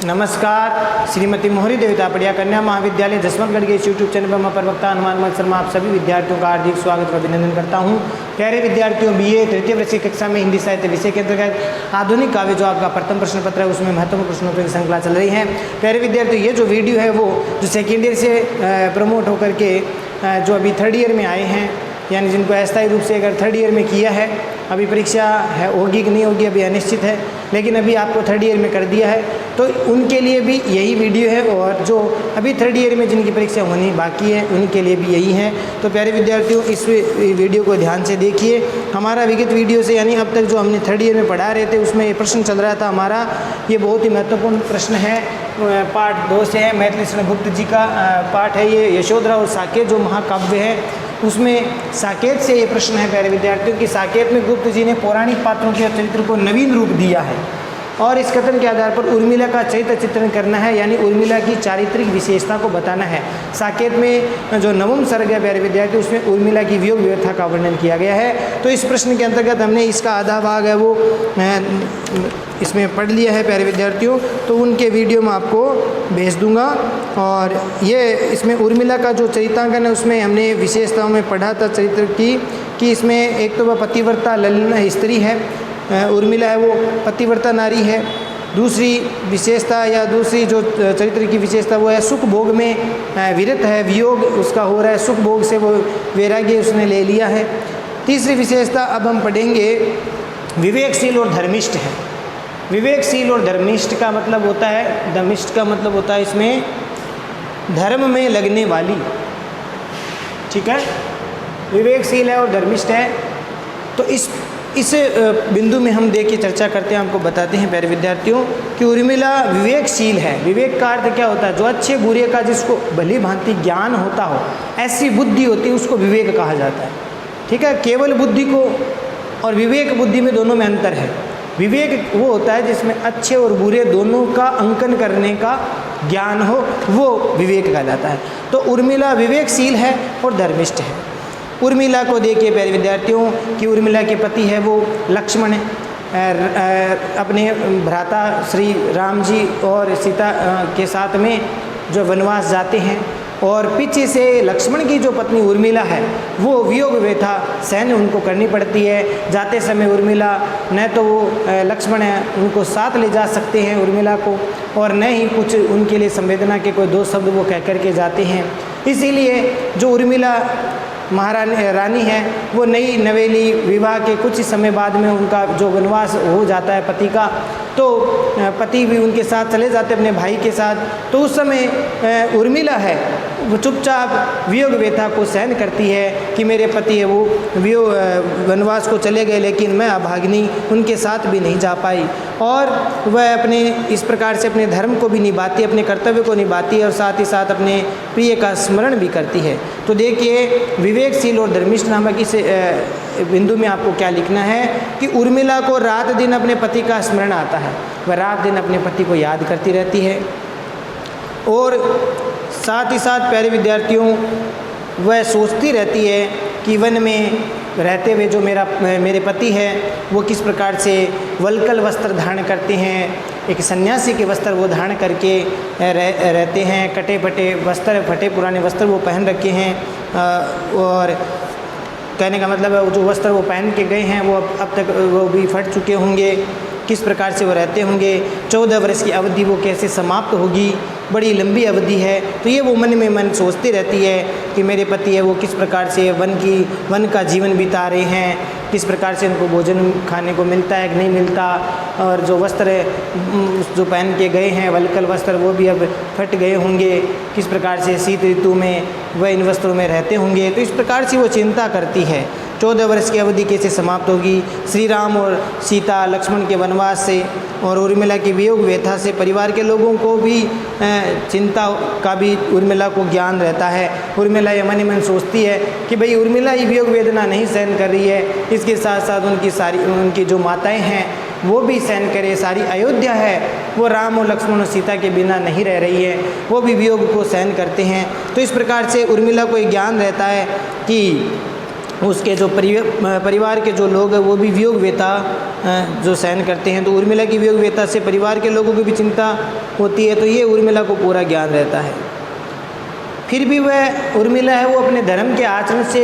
नमस्कार। श्रीमती मोहरी देविता पड़िया कन्या महाविद्यालय जसवंतगढ़ के यूट्यूब चैनल पर मैं प्रवक्ता हनुमान मल शर्मा आप सभी विद्यार्थियों का हार्दिक स्वागत और अभिनंदन करता हूं। प्यारे विद्यार्थियों, बीए तृतीय वर्ष की कक्षा में हिंदी साहित्य विषय के अंतर्गत आधुनिक काव्य जो आपका प्रथम प्रश्न पत्र है उसमें महत्वपूर्ण प्रश्नों की श्रृंखला चल रही है। प्यारे विद्यार्थियों, ये जो वीडियो है वो जो सेकेंड ईयर से प्रमोट होकर के जो अभी थर्ड ईयर में आए हैं, यानी जिनको अस्थायी रूप से अगर थर्ड ईयर में किया है, अभी परीक्षा है होगी कि नहीं होगी अभी अनिश्चित है, लेकिन अभी आपको थर्ड ईयर में कर दिया है तो उनके लिए भी यही वीडियो है। और जो अभी थर्ड ईयर में जिनकी परीक्षा होनी बाकी है उनके लिए भी यही है। तो प्यारे विद्यार्थियों, इस वीडियो को ध्यान से देखिए। हमारा विगत वीडियो से यानी अब तक जो हमने थर्ड ईयर में पढ़ा रहे थे उसमें ये प्रश्न चल रहा था हमारा, ये बहुत ही महत्वपूर्ण प्रश्न है। पाठ 2 से है, मैथिली शरण गुप्त जी का पाठ है ये। यशोधरा और साकेत जो महाकाव्य है उसमें साकेत से ये प्रश्न है प्यारे विद्यार्थियों कि साकेत में गुप्त जी ने पौराणिक पात्रों के चरित्र को नवीन रूप दिया है और इस कथन के आधार पर उर्मिला का चरित्र चित्रण करना है, यानी उर्मिला की चारित्रिक विशेषता को बताना है। साकेत में जो नवम सर्ग है प्यारे विद्यार्थी उसमें उर्मिला की वियोग व्यवस्था का वर्णन किया गया है। तो इस प्रश्न के अंतर्गत हमने इसका आधा भाग है वो इसमें पढ़ लिया है प्यारे विद्यार्थियों, तो उनके वीडियो में आपको भेज दूंगा। और ये इसमें उर्मिला का जो चरित्रांकन है उसमें हमने विशेषताओं में पढ़ा था चरित्र की कि इसमें एक तो वह पतिव्रता ललिना स्त्री है, उर्मिला है वो पतिव्रता नारी है। दूसरी विशेषता या दूसरी जो चरित्र की विशेषता वो है सुख भोग में विरत है, वियोग उसका हो रहा है, सुख भोग से वो वैराग्य उसने ले लिया है। तीसरी विशेषता अब हम पढ़ेंगे विवेकशील और धर्मिष्ठ है। विवेकशील और धर्मिष्ठ का मतलब होता है, धर्मिष्ठ का मतलब होता है इसमें धर्म में लगने वाली, ठीक है। विवेकशील है और धर्मिष्ठ है। तो इस बिंदु में हम देखिए चर्चा करते हैं, आपको बताते हैं प्यारे विद्यार्थियों कि उर्मिला विवेकशील है। विवेक का अर्थ क्या होता है? जो अच्छे बुरे का जिसको भली भांति ज्ञान होता हो, ऐसी बुद्धि होती है उसको विवेक कहा जाता है, ठीक है। केवल बुद्धि को और विवेक बुद्धि में दोनों में अंतर है। विवेक वो होता है जिसमें अच्छे और बुरे दोनों का अंकन करने का ज्ञान हो, वो विवेक कहलाता है। तो उर्मिला विवेकशील है और धर्मिष्ठ है। उर्मिला को देखिए प्यारे विद्यार्थियों कि उर्मिला के पति है वो लक्ष्मण अपने भ्राता श्री राम जी और सीता के साथ में जो वनवास जाते हैं और पीछे से लक्ष्मण की जो पत्नी उर्मिला है वो वियोग व्यथा सहन उनको करनी पड़ती है। जाते समय उर्मिला न तो वो लक्ष्मण है उनको साथ ले जा सकते हैं उर्मिला को, और न ही कुछ उनके लिए संवेदना के कोई 2 शब्द वो कह कर के जाते हैं। इसीलिए जो उर्मिला महारानी रानी है वो नई नवेली विवाह के कुछ समय बाद में उनका जो वनवास हो जाता है पति का, तो पति भी उनके साथ चले जाते अपने भाई के साथ। तो उस समय उर्मिला है वो चुपचाप वियोग व्यथा को सहन करती है कि मेरे पति है वो वियोग वनवास को चले गए लेकिन मैं अभागिनी उनके साथ भी नहीं जा पाई, और वह अपने इस प्रकार से अपने धर्म को भी निभाती है, अपने कर्तव्य को निभाती है और साथ ही साथ अपने प्रिय का स्मरण भी करती है। तो देखिए विवेकशील और धर्मिष्ठ नामक इस बिंदु में आपको क्या लिखना है कि उर्मिला को रात दिन अपने पति का स्मरण आता है, वह रात दिन अपने पति को याद करती रहती है। और साथ ही साथ प्यारे विद्यार्थियों वह सोचती रहती है कि वन में रहते हुए जो मेरे पति है वो किस प्रकार से वल्कल वस्त्र धारण करते हैं, एक सन्यासी के वस्त्र वो धारण करके रहते हैं, कटे फटे वस्त्र, फटे पुराने वस्त्र वो पहन रखे हैं। और कहने का मतलब है जो वस्त्र वो पहन के गए हैं वो अब तक वो भी फट चुके होंगे, किस प्रकार से वो रहते होंगे, 14 वर्ष की अवधि वो कैसे समाप्त होगी, बड़ी लंबी अवधि है। तो ये वो मन में मन सोचती रहती है कि मेरे पति है वो किस प्रकार से वन का जीवन बिता रहे हैं, किस प्रकार से उनको भोजन खाने को मिलता है कि नहीं मिलता, और जो वस्त्र जो पहन के गए हैं वल्कल वस्त्र वो भी अब फट गए होंगे, किस प्रकार से शीत ऋतु में वह इन वस्त्रों में रहते होंगे। तो इस प्रकार से वो चिंता करती है 14 वर्ष की अवधि कैसे समाप्त होगी। श्री राम और सीता लक्ष्मण के वनवास से और उर्मिला की वियोग व्यथा से परिवार के लोगों को भी चिंता का भी उर्मिला को ज्ञान रहता है। उर्मिला ये मन ही मन सोचती है कि भाई उर्मिला ये वियोग वेदना नहीं सहन कर रही है, इसके साथ साथ उनकी जो माताएं हैं वो भी सहन करे, सारी अयोध्या है वो राम और लक्ष्मण और सीता के बिना नहीं रह रही है, वो भी वियोग को सहन करते हैं। तो इस प्रकार से उर्मिला को ये ज्ञान रहता है कि उसके जो परिवार के जो लोग हैं वो भी वियोग वेता जो सहन करते हैं। तो उर्मिला की वियोग वेता से परिवार के लोगों को भी चिंता होती है, तो ये उर्मिला को पूरा ज्ञान रहता है। फिर भी वह उर्मिला है वो अपने धर्म के आचरण से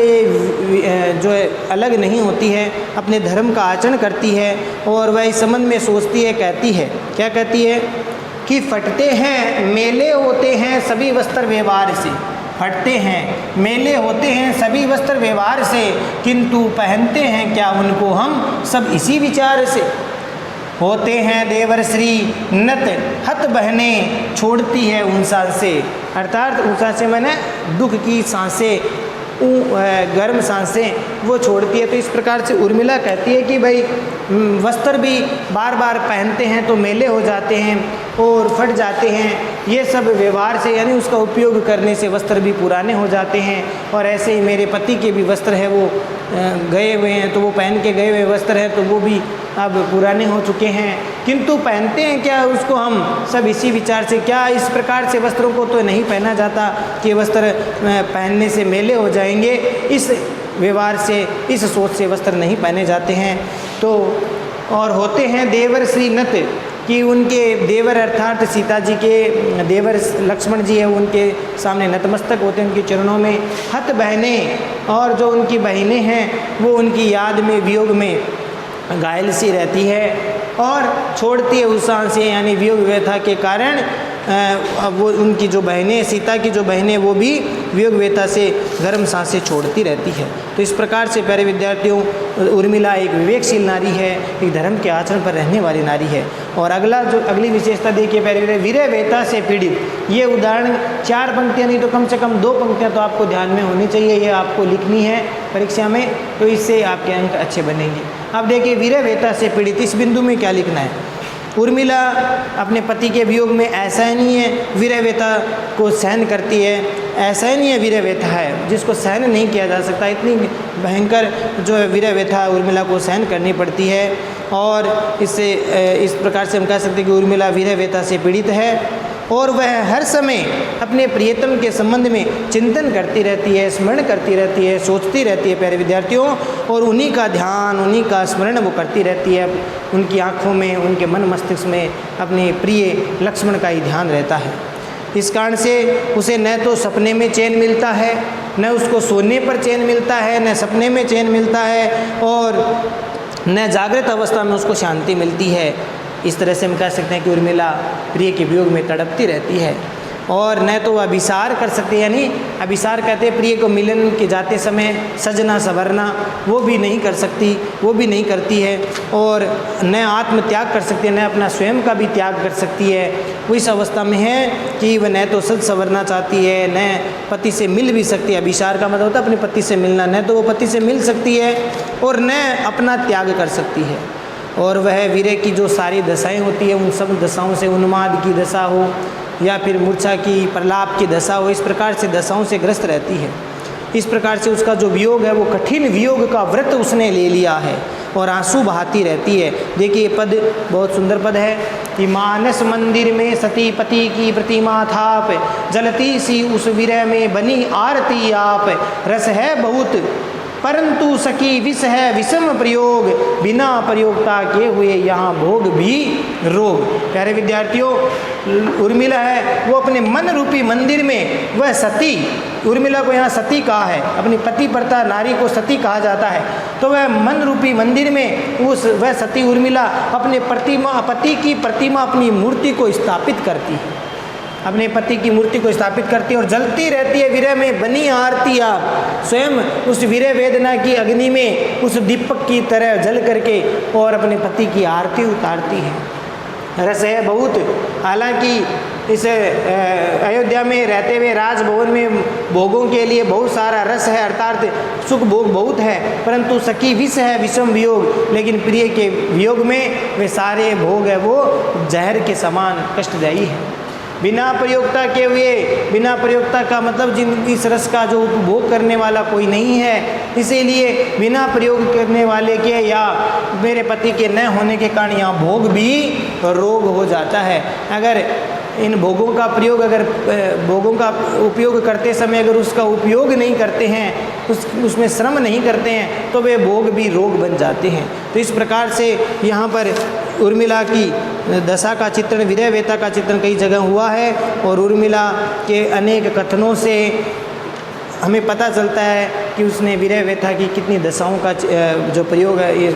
जो है अलग नहीं होती है, अपने धर्म का आचरण करती है और वह इस संबंध में सोचती है, कहती है, क्या कहती है कि फटते हैं मेले होते हैं सभी वस्त्र व्यवहार से, फटते हैं मेले होते हैं सभी वस्त्र व्यवहार से, किंतु पहनते हैं क्या उनको हम सब इसी विचार से। होते हैं देवर श्री नत हत बहने छोड़ती है उन सांसें, अर्थात उन सांसें मैंने दुख की सांसें, गर्म सांसें वो छोड़ती है। तो इस प्रकार से उर्मिला कहती है कि भाई वस्त्र भी बार बार पहनते हैं तो मेले हो जाते हैं और फट जाते हैं, ये सब व्यवहार से यानी उसका उपयोग करने से वस्त्र भी पुराने हो जाते हैं। और ऐसे ही मेरे पति के भी वस्त्र है वो गए हुए हैं, तो वो पहन के गए हुए वस्त्र हैं तो वो भी अब पुराने हो चुके हैं, किंतु पहनते हैं क्या उसको हम सब इसी विचार से। क्या इस प्रकार से वस्त्रों को तो नहीं पहना जाता कि वस्त्र पहनने से मेले हो जाएंगे, इस व्यवहार से इस सोच से वस्त्र नहीं पहने जाते हैं। तो और होते हैं देवर श्री नत कि उनके देवर अर्थात सीता जी के देवर लक्ष्मण जी है उनके सामने नतमस्तक होते हैं, उनके चरणों में हत बहने, और जो उनकी बहनें हैं वो उनकी याद में वियोग में घायल सी रहती है और छोड़ती है उस सांस से, यानी वियोग व्यथा के कारण अब वो उनकी जो बहनें सीता की जो बहनें वो भी वियोग व्यथा से गर्म सांसें छोड़ती रहती है। तो इस प्रकार से प्यारे विद्यार्थियों उर्मिला एक विवेकशील नारी है, एक धर्म के आचरण पर रहने वाली नारी है। और अगली विशेषता देखिए प्यारे वीर्य व्यथा से पीड़ित, ये उदाहरण 4 पंक्तियाँ नहीं तो कम से कम 2 पंक्तियाँ तो आपको ध्यान में होनी चाहिए, ये आपको लिखनी है परीक्षा में, तो इससे आपके अंक अच्छे बनेंगे। अब देखिए वीर्य व्यथा से पीड़ित, इस बिंदु में क्या लिखना है। उर्मिला अपने पति के वियोग में ऐसा ही नहीं है वीर्य व्यथा को सहन करती है, ऐसा ही नहीं है वीर्य व्यथा है जिसको सहन नहीं किया जा सकता, इतनी भयंकर जो है वीर्य व्यथा उर्मिला को सहन करनी पड़ती है। और इससे इस प्रकार से हम कह सकते हैं कि उर्मिला वीर्य व्यथा से पीड़ित है और वह हर समय अपने प्रियतम के संबंध में चिंतन करती रहती है, स्मरण करती रहती है, सोचती रहती है प्यारे विद्यार्थियों, और उन्हीं का ध्यान उन्हीं का स्मरण वो करती रहती है। उनकी आँखों में उनके मन मस्तिष्क में अपने प्रिय लक्ष्मण का ही ध्यान रहता है। इस कारण से उसे न तो सपने में चैन मिलता है, न उसको सोने पर चैन मिलता है, न सपने में चैन मिलता है, और न जागृत अवस्था में उसको शांति मिलती है। इस तरह से हम कह सकते हैं कि उर्मिला प्रिय के वियोग में तड़पती रहती है और न तो वह अभिसार कर सकते, यानी अभिसार कहते हैं प्रिय को मिलन के जाते समय सजना संवरना, वो भी नहीं कर सकती, वो भी नहीं करती है। और न आत्म त्याग कर सकती है, न अपना स्वयं का भी त्याग कर सकती है। वो इस अवस्था में है कि वह न तो सज संवरना चाहती है, न पति से मिल भी सकती है। अभिसार का मतलब होता है अपने पति से मिलना, न तो वो पति से मिल सकती है और न अपना त्याग कर सकती है। और वह वीर्य की जो सारी दशाएँ होती है उन सब दशाओं से, उन्माद की दशा हो या फिर मूर्छा की, प्रलाप की दशा हो, इस प्रकार से दशाओं से ग्रस्त रहती है। इस प्रकार से उसका जो वियोग है वो कठिन वियोग का व्रत उसने ले लिया है और आंसू बहाती रहती है। देखिए ये पद बहुत सुंदर पद है कि मानस मंदिर में सती पति की प्रतिमा थाप, जलती सी उस विरह में बनी आरती आप, रस है बहुत परंतु सखी विष है विषम प्रयोग, बिना प्रयोगता के हुए यहाँ भोग भी रोग। प्यारे विद्यार्थियों उर्मिला है वो अपने मन रूपी मंदिर में वह सती, उर्मिला को यहाँ सती कहा है, अपनी पतिव्रता नारी को सती कहा जाता है। तो वह मन रूपी मंदिर में वह सती उर्मिला अपने पति की प्रतिमा अपनी मूर्ति को स्थापित करती है, अपने पति की मूर्ति को स्थापित करती है और जलती रहती है विरह में बनी आरती आप, स्वयं उस विरह वेदना की अग्नि में उस दीपक की तरह जल करके और अपने पति की आरती उतारती है। रस है बहुत, हालांकि इस अयोध्या में रहते हुए राजभवन में भोगों के लिए बहुत सारा रस है, अर्थात सुख भोग बहुत है, परंतु सखी विष है विषम वियोग, लेकिन प्रिय के वियोग में वे सारे भोग है वो जहर के समान कष्टदायी है। बिना प्रयोगता के हुए, बिना प्रयोगता का मतलब जिन इस रस का जो उपभोग करने वाला कोई नहीं है, इसीलिए बिना प्रयोग करने वाले के या मेरे पति के न होने के कारण यहाँ भोग भी रोग हो जाता है। अगर इन भोगों का प्रयोग अगर भोगों का उपयोग करते समय अगर उसका उपयोग नहीं करते हैं, उसमें श्रम नहीं करते हैं, तो वे भोग भी रोग बन जाते हैं। तो इस प्रकार से यहाँ पर उर्मिला की दशा का चित्रण, विरह व्यथा का चित्रण कई जगह हुआ है और उर्मिला के अनेक कथनों से हमें पता चलता है कि उसने विरह व्यथा की कितनी दशाओं का जो प्रयोग है, ये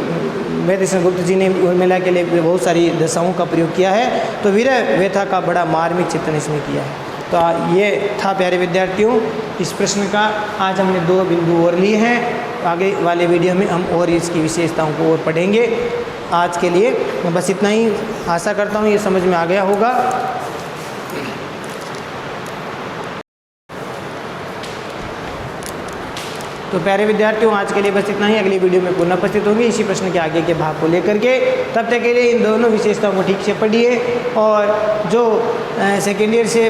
वेदव्यास गुप्त जी ने उर्मिला के लिए बहुत सारी दशाओं का प्रयोग किया है। तो विरह व्यथा का बड़ा मार्मिक चित्रण इसमें किया है। तो ये था प्यारे विद्यार्थियों इस प्रश्न का। आज हमने 2 बिंदु और लिए हैं, आगे वाले वीडियो में हम और इसकी विशेषताओं को और पढ़ेंगे। आज के लिए बस इतना ही, आशा करता हूँ ये समझ में आ गया होगा। तो प्यारे विद्यार्थियों आज के लिए बस इतना ही। अगली वीडियो में पुनः उपस्थित होंगे इसी प्रश्न के आगे के भाग को लेकर के। तब तक के लिए इन दोनों विशेषताओं को ठीक से पढ़िए और जो सेकेंड ईयर से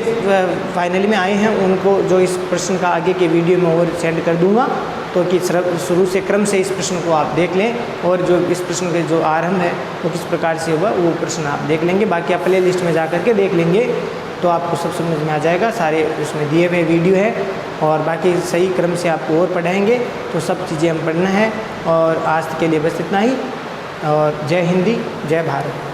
फाइनल में आए हैं उनको जो इस प्रश्न का आगे के वीडियो में और सेंड कर दूंगा, तो कि शुरू से क्रम से इस प्रश्न को आप देख लें और जो इस प्रश्न के जो आरंभ है वो किस प्रकार से होगा वो प्रश्न आप देख लेंगे। बाकी आप प्ले लिस्ट में जा कर के देख लेंगे तो आपको सब समझ में आ जाएगा। सारे उसमें दिए हुए वीडियो है और बाकी सही क्रम से आपको और पढ़ाएंगे, तो सब चीज़ें हम पढ़ना है। और आज के लिए बस इतना ही और जय हिंदी, जय भारत।